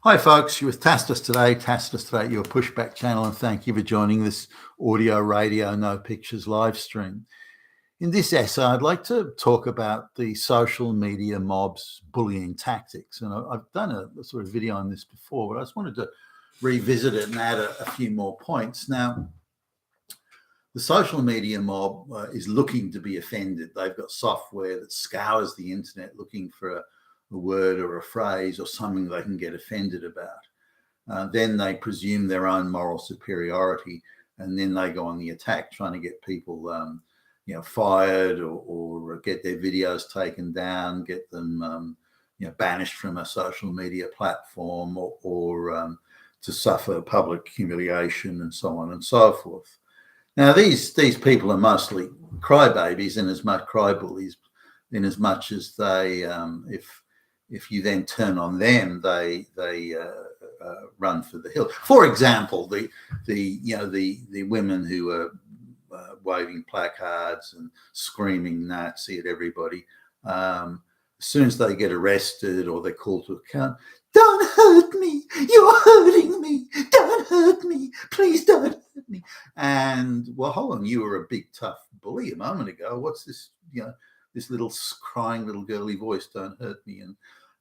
Hi folks, you're with Tacitus today, your pushback channel, and thank you for joining this audio, radio, no pictures live stream. In this essay, I'd like to talk about the social media mob's bullying tactics. And I've done a sort of video on this before, but I just wanted to revisit it and add a few more points. Now, the social media mob is looking to be offended. They've got software that scours the internet looking for a word or a phrase or something they can get offended about. Then they presume their own moral superiority, and then they go on the attack, trying to get people, fired or get their videos taken down, get them, banished from a social media platform, or to suffer public humiliation, and so on and so forth. Now, these people are mostly crybabies, in as much cry-bullies, in as much as they, if you then turn on them, they run for the hill. For example, the women who are waving placards and screaming Nazi at everybody, as soon as they get arrested or they're called to account, "Don't hurt me! You're hurting me! Don't hurt me! Please don't hurt me!" And, well, hold on, you were a big tough bully a moment ago. What's this? This little crying little girly voice, "Don't hurt me."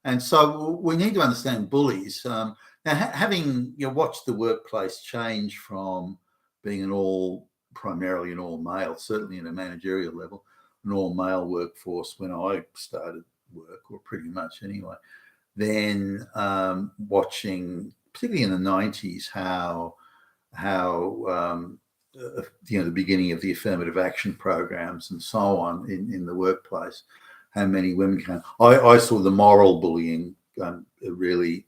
And so we need to understand bullies. Now, having watched the workplace change from being primarily an all male, certainly in a managerial level, an all male workforce when I started work, or pretty much anyway, then watching, particularly in the 90s, how the beginning of the affirmative action programs and so on in the workplace, how many women came. I saw the moral bullying really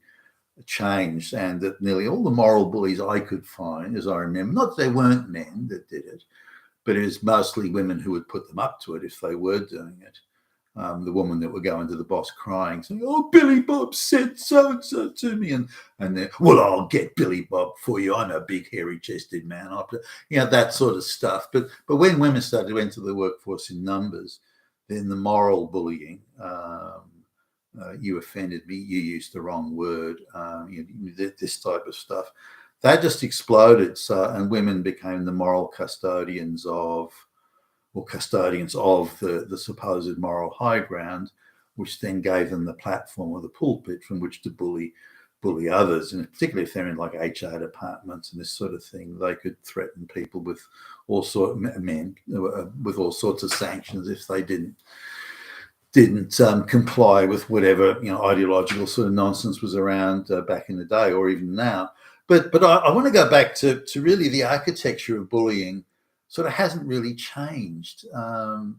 changed, and that nearly all the moral bullies I could find, as I remember, not that they weren't men that did it, but it was mostly women who would put them up to it if they were doing it. The woman that would go into the boss crying, saying, "Oh, Billy Bob said so-and-so to me." And then, "Well, I'll get Billy Bob for you. I'm a big, hairy-chested man." That sort of stuff. But when women started to enter the workforce in numbers, then the moral bullying, you offended me, you used the wrong word, this type of stuff, that just exploded. And women became the moral custodians of the supposed moral high ground, which then gave them the platform or the pulpit from which to bully others. And particularly if they're in like HR departments and this sort of thing, they could threaten people with all sorts of sanctions if they didn't comply with whatever ideological sort of nonsense was around back in the day, or even now. But I want to go back to really the architecture of bullying. Sort of hasn't really changed. I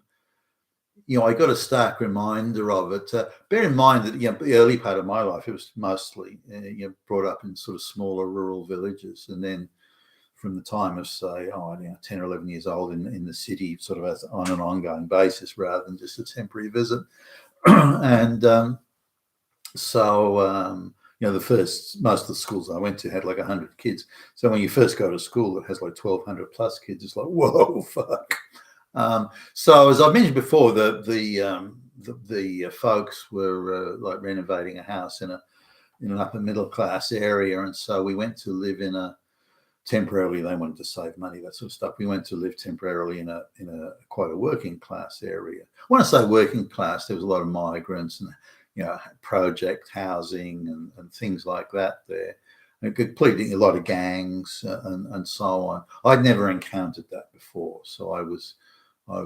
got a stark reminder of it. Bear in mind that the early part of my life, it was mostly brought up in sort of smaller rural villages, and then from the time of, say, 10 or 11 years old in the city, sort of as on an ongoing basis rather than just a temporary visit. And most of the schools I went to had like 100 kids. So when you first go to school that has like 1,200 plus kids, it's like, whoa, fuck. So as I mentioned before, the folks were like renovating a house in an upper middle class area, and so we went to live temporarily. They wanted to save money, that sort of stuff. We went to live temporarily in a quite a working class area. When I say working class, there was a lot of migrants and project housing and things like that there. And completely a lot of gangs and so on. I'd never encountered that before, so I was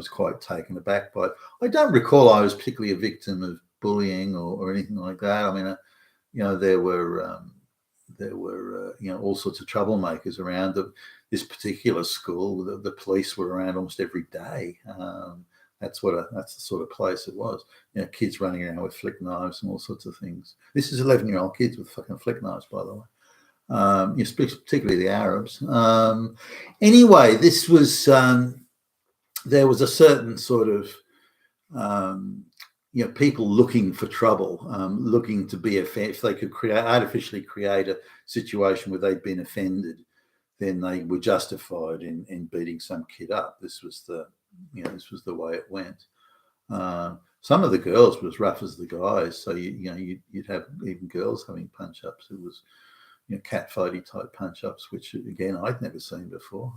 quite taken aback by it. I don't recall I was particularly a victim of bullying or anything like that. I mean, there were all sorts of troublemakers around this particular school. The police were around almost every day. That's the sort of place it was. Kids running around with flick knives and all sorts of things. This is 11-year-old kids with fucking flick knives, by the way. Particularly the Arabs. Anyway, this was there was a certain sort of people looking for trouble, looking to be offended. If they could artificially create a situation where they'd been offended, then they were justified in beating some kid up. This was the way it went. Some of the girls were as rough as the guys. So you'd have even girls having punch ups. It was catfighty type punch ups, which again I'd never seen before.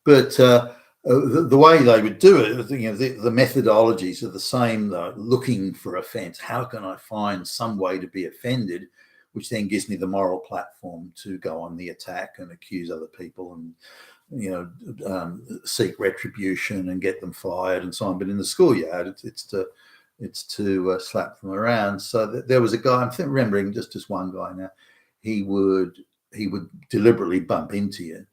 But the way they would do it, the methodologies are the same though. Looking for offence. How can I find some way to be offended, which then gives me the moral platform to go on the attack and accuse other people and seek retribution and get them fired and so on. But in the schoolyard, it's to slap them around. So there was a guy, I'm remembering just one guy now. He would deliberately bump into you,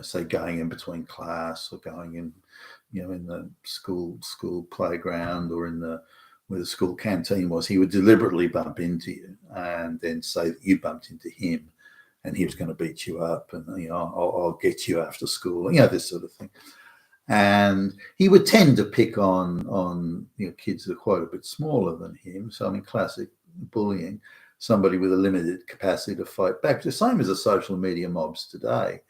say going in between class or going in, in the school playground or in where the school canteen was. He would deliberately bump into you and then say that you bumped into him, and he was going to beat you up, and I'll get you after school, this sort of thing. And he would tend to pick on kids that are quite a bit smaller than him. So I mean, classic bullying. Somebody with a limited capacity to fight back. The same as the social media mobs today.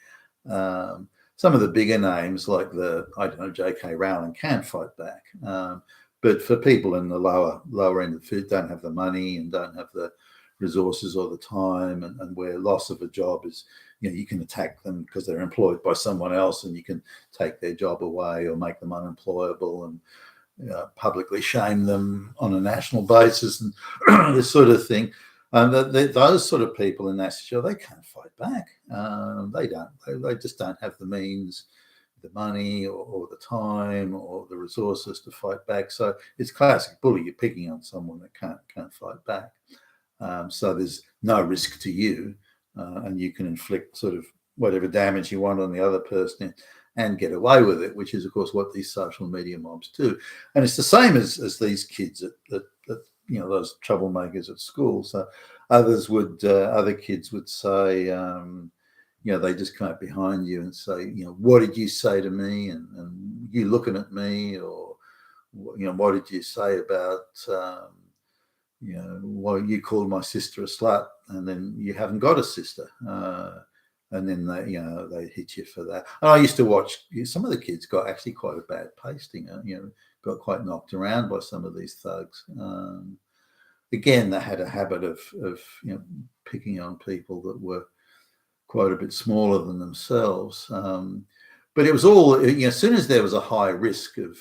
Some of the bigger names like J.K. Rowling can fight back. But for people in the lower end of the food, don't have the money and don't have the resources or the time, and where loss of a job is, you can attack them because they're employed by someone else, and you can take their job away or make them unemployable and publicly shame them on a national basis and this sort of thing. And those sort of people in that situation, they can't fight back. They just don't have the means, the money or the time or the resources to fight back. So it's classic bully. You're picking on someone that can't fight back. So there's no risk to you, and you can inflict sort of whatever damage you want on the other person and get away with it, which is, of course, what these social media mobs do. And it's the same as these kids that those troublemakers at school. So other kids would say, they just come up behind you and say, what did you say to me? And you looking at me, or, what did you say about, well, you called my sister a slut, and then you haven't got a sister. And then they hit you for that. And I used to watch, some of the kids got actually quite a bad pasting, got quite knocked around by some of these thugs. Again, they had a habit of picking on people that were quite a bit smaller than themselves. But it was all, as soon as there was a high risk of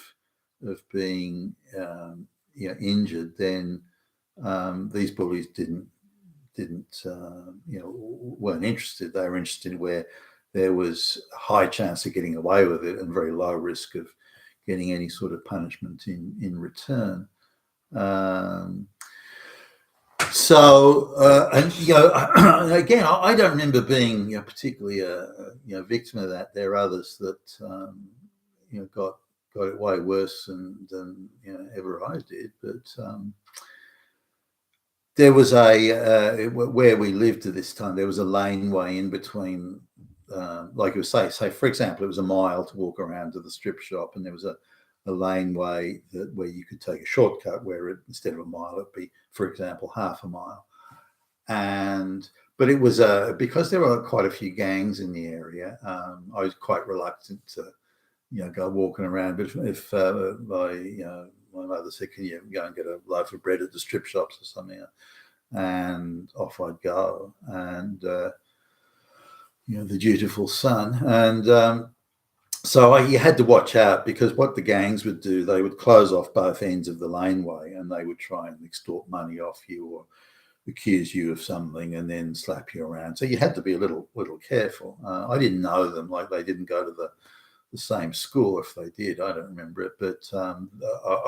being injured, then these bullies weren't interested. They were interested where there was a high chance of getting away with it and very low risk of getting any sort of punishment in return. Again, I don't remember being particularly a victim of that. There are others that got it way worse than ever I did, but. There was where we lived at this time, there was a laneway in between, like you say, for example, it was a mile to walk around to the strip shop, and there was a laneway where you could take a shortcut where instead of a mile, it'd be, for example, half a mile. But it was because there were quite a few gangs in the area, I was quite reluctant to, go walking around. But if my mother said, can you go and get a loaf of bread at the strip shops or something? And off I'd go. And, the dutiful son. And so you had to watch out, because what the gangs would do, they would close off both ends of the laneway, and they would try and extort money off you or accuse you of something and then slap you around. So you had to be a little careful. I didn't know them, like they didn't go to the same school. If they did, I don't remember it, but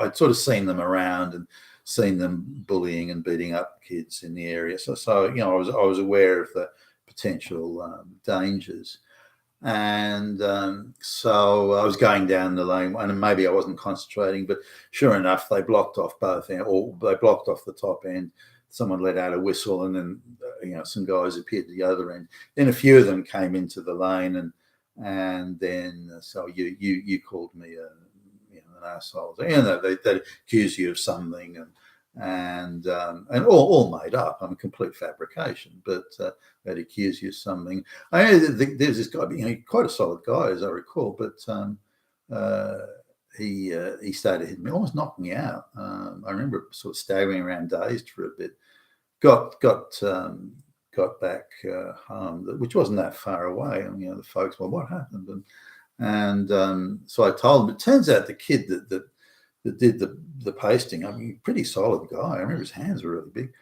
I'd sort of seen them around and seen them bullying and beating up kids in the area. So I was aware of the potential dangers, and so I was going down the lane, and maybe I wasn't concentrating, but sure enough, they blocked off both ends, or they blocked off the top end. Someone let out a whistle, and then some guys appeared at the other end. Then a few of them came into the lane, and then so you called me an asshole. They accuse you of something, and all made up. I mean, complete fabrication, but they'd accuse you of something. There's this guy, quite a solid guy as I recall, but he started hitting me, almost knocked me out. I remember sort of staggering around dazed for a bit. Got back home, which wasn't that far away. And the folks, well, what happened? And so I told him. It turns out the kid that did the pasting, I mean, pretty solid guy. I remember his hands were really big.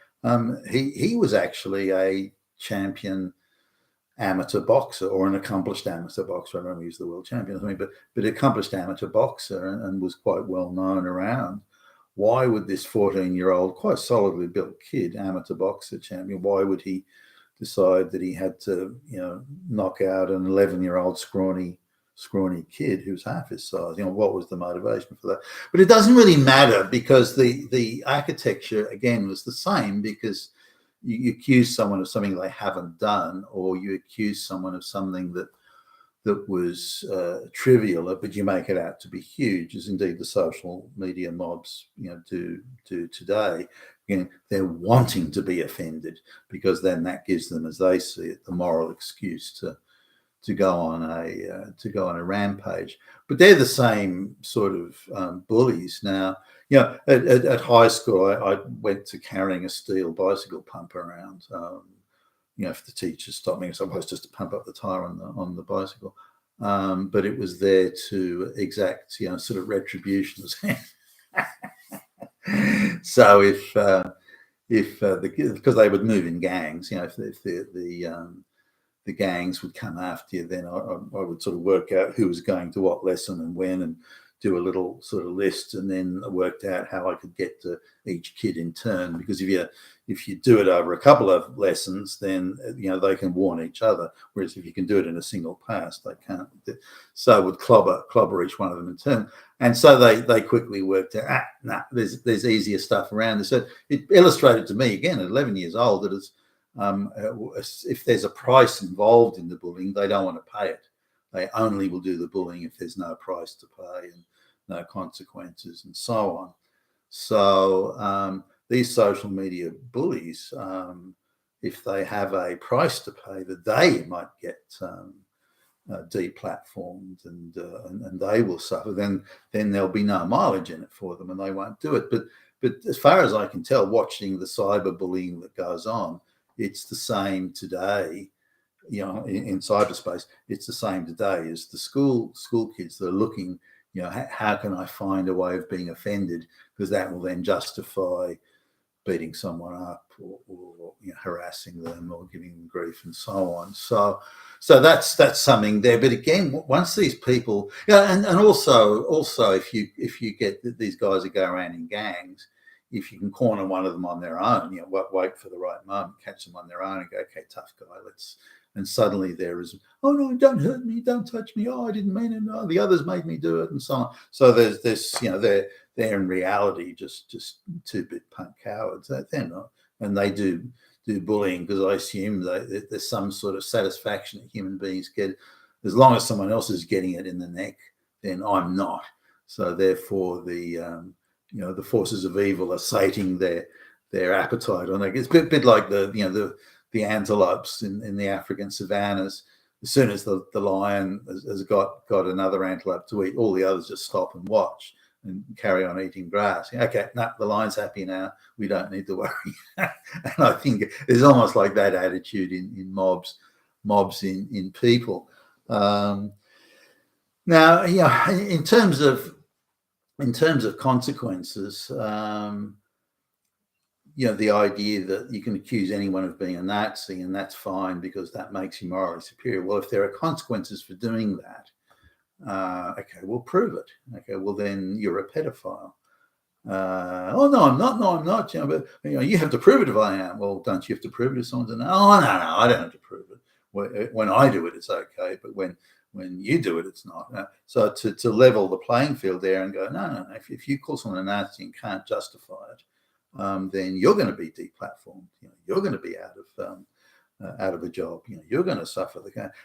He was actually a champion amateur boxer, or an accomplished amateur boxer. I don't remember he was the world champion or something, but accomplished amateur boxer, and was quite well known around. Why would this 14-year-old, quite solidly built kid, amateur boxer champion, why would he decide that he had to, knock out an 11-year-old scrawny kid who's half his size? What was the motivation for that? But it doesn't really matter, because the architecture, again, was the same, because you accuse someone of something they haven't done, or you accuse someone of something that was trivial, but you make it out to be huge, as indeed the social media mobs, do today. They're wanting to be offended, because then that gives them, as they see it, the moral excuse to go on a rampage. But they're the same sort of bullies. Now, at high school, I went to carrying a steel bicycle pump around. If the teacher stopped me, I was supposed just to pump up the tire on the bicycle. But it was there to exact, sort of retributions. So because they would move in gangs, if the gangs would come after you, then I would sort of work out who was going to what lesson and when, and do a little sort of list, and then I worked out how I could get to each kid in turn. Because if you do it over a couple of lessons, then they can warn each other. Whereas if you can do it in a single pass, they can't. So I would clobber each one of them in turn. And so they quickly worked out, there's easier stuff around this. So it illustrated to me, again, at 11 years old, that if there's a price involved in the bullying, they don't want to pay it. They only will do the bullying if there's no price to pay and no consequences and so on. So these social media bullies, if they have a price to pay, that they might get deplatformed and they will suffer, then there'll be no mileage in it for them, and they won't do it. But as far as I can tell, watching the cyberbullying that goes on, it's the same today. In cyberspace, it's the same today as the school kids that are looking, how can I find a way of being offended, because that will then justify beating someone up or harassing them or giving them grief and so on. So that's something there. But again, once these people, and also if you get these guys that go around in gangs, if you can corner one of them on their own, wait for the right moment, catch them on their own and go, okay, tough guy, and suddenly there is, oh no, don't hurt me, don't touch me, oh, I didn't mean it, no, the others made me do it, and so on. So there's they're in reality just 2-bit punk cowards. They're not, and they do bullying because I assume that there's some sort of satisfaction that human beings get. As long as someone else is getting it in the neck, then I'm not. So therefore the forces of evil are sating their appetite on it. It's a bit like the antelopes in the African savannas. As soon as the lion has got another antelope to eat, all the others just stop and watch and carry on eating grass. Okay, the lion's happy now. We don't need to worry. And I think there's almost like that attitude in mobs in people. Now, in terms of consequences, the idea that you can accuse anyone of being a Nazi and that's fine because that makes you morally superior. Well, if there are consequences for doing that, okay, we'll prove it. Okay, well then you're a pedophile. Oh no, I'm not. No, I'm not. But you have to prove it if I am. Well, don't you have to prove it if someone's an? Oh no, I don't have to prove it. When I do it, it's okay. But when you do it, it's not. So to level the playing field there and go, no. If you call someone a Nazi and can't justify it, then you're going to be deplatformed. You're going to be out of a job. You're going to suffer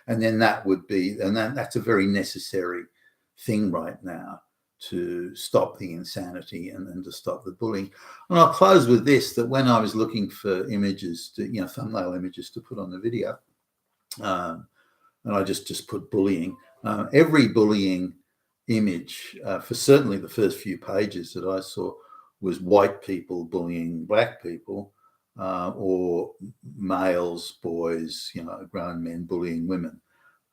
and then that's a very necessary thing right now to stop the insanity and to stop the bullying. And I'll close with this: that when I was looking for images thumbnail images to put on the video, and I just put bullying. Every bullying image for certainly the first few pages that I saw was white people bullying black people, or males, boys, grown men bullying women.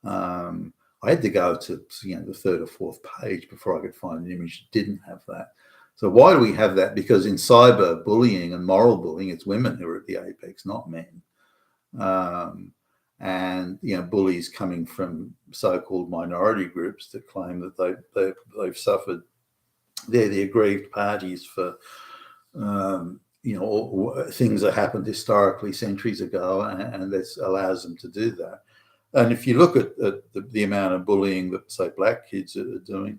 I had to go to the third or fourth page before I could find an image that didn't have that. So why do we have that? Because in cyber bullying and moral bullying, it's women who are at the apex, not men. And bullies coming from so-called minority groups that claim that they've suffered. They're the aggrieved parties for things that happened historically centuries ago, and this allows them to do that. And if you look at the amount of bullying that, say, black kids are doing,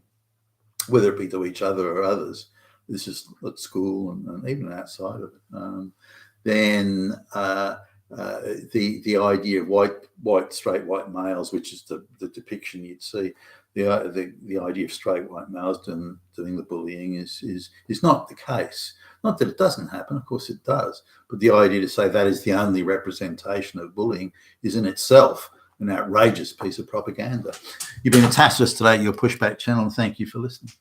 whether it be to each other or others, this is at school and even outside of it, then the idea of straight white males, which is the depiction you'd see, the idea of straight white males doing the bullying is not the case. Not that it doesn't happen, of course it does, but the idea to say that is the only representation of bullying is in itself an outrageous piece of propaganda. You've been a Tacitus today, your Pushback channel, and thank you for listening.